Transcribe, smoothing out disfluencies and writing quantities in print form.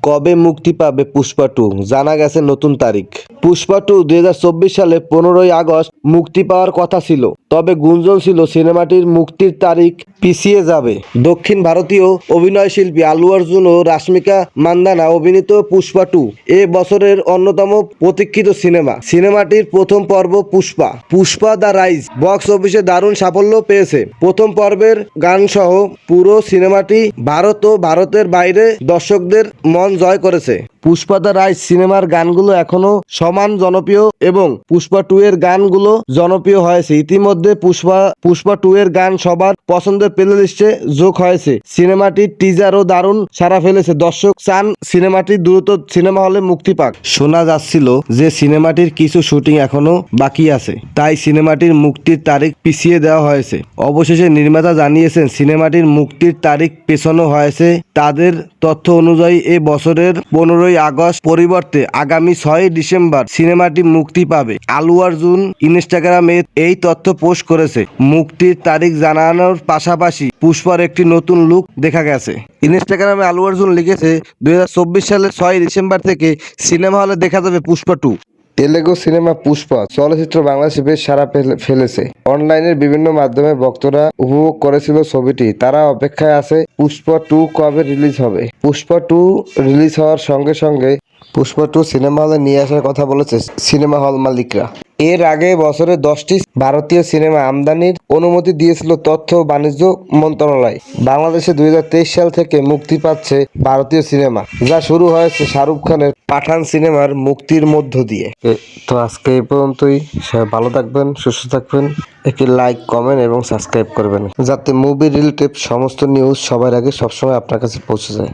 কবে মুক্তি পাবে পুষ্পা টু? জানা গেছে নতুন তারিখ। পুষ্পা টু 2024 সালে 15ই আগস্ট মুক্তি পাওয়ার কথা ছিল, তবে গুঞ্জন ছিল সিনেমাটির মুক্তির তারিখ পিছিয়ে যাবে। দক্ষিণ ভারতীয় অভিনয়শিল্পী আল্লু অর্জুন ও রাশমিকা মান্দানা অভিনীত পুষ্পা টু এ বছরের অন্যতম প্রতীক্ষিত সিনেমা। সিনেমাটির প্রথম পর্ব পুষ্পা দ্য রাইজ বক্স অফিসে দারুণ সাফল্য পেয়েছে। প্রথম পর্বের গানসহ পুরো সিনেমাটি ভারত ও ভারতের বাইরে দর্শকদের মন জয় করেছে। পুষ্পা দ্য রাইজ সিনেমার গানগুলো এখনো সমান জনপ্রিয় এবং পুষ্পা টু এর গানগুলো জনপ্রিয় হয়েছে। ইতিমধ্যে পুষ্পা টু এর গান সবার পছন্দের প্লেলিস্টে যোগ হয়েছে। সিনেমাটির টিজারও দারুণ সাড়া ফেলেছে। দর্শক চান সিনেমাটি দ্রুত সিনেমা হলে মুক্তি পাক। শোনা যাচ্ছিল যে সিনেমাটির কিছু শুটিং এখনো বাকি আছে, তাই সিনেমাটির মুক্তির তারিখ পিছিয়ে দেওয়া হয়েছে। অবশেষে নির্মাতা জানিয়েছেন সিনেমাটির মুক্তির তারিখ পেছানো হয়েছে। তাদের তথ্য অনুযায়ী এ বছরের 15ই আগস্ট পরিবর্তে আগামী 6ই ডিসেম্বর সিনেমাটি মুক্তি পাবে। আল্লু অর্জুন ইনস্টাগ্রামে এই তথ্য পোস্ট করেছে। মুক্তির তারিখ জানানোর পাশাপাশি পুষ্পার একটি নতুন লুক দেখা গেছে। ইনস্টাগ্রামে আল্লু অর্জুন লিখেছে, 2024 সালের 6ই ডিসেম্বর থেকে সিনেমা হলে দেখা যাবে পুষ্পা টু। তেলেগু সিনেমা পুষ্পা চলচ্চিত্র বাংলাদেশে বেশ সাড়া ফেলেছে। অনলাইনের বিভিন্ন মাধ্যমে ভক্তরা উপভোগ করেছিল ছবিটি। তারা অপেক্ষায় আছে পুষ্পা টু কবে রিলিজ হবে। পুষ্পা টু রিলিজ হওয়ার সঙ্গে সঙ্গে পুষ্পা টু সিনেমা হলে নিয়ে আসার কথা বলেছে সিনেমা হল মালিকরা। এর আগে বছরে 10টি ভারতীয় সিনেমা আমদানির অনুমতি দিয়েছিল তথ্য ও বাণিজ্য মন্ত্রণালয়। বাংলাদেশে 2023 সাল থেকে মুক্তি পাচ্ছে ভারতীয় সিনেমা, যা শুরু হয়েছে শাহরুখ খানের পাঠান সিনেমার মুক্তির মধ্য দিয়ে। তো আজকে এই পর্যন্তই। সবাই ভালো থাকবেন, সুস্থ থাকবেন। একটি লাইক, কমেন্ট এবং সাবস্ক্রাইব করবেন, যাতে মুভি রিলেটেড সমস্ত নিউজ সবার আগে সবসময় আপনার কাছে পৌঁছে যায়।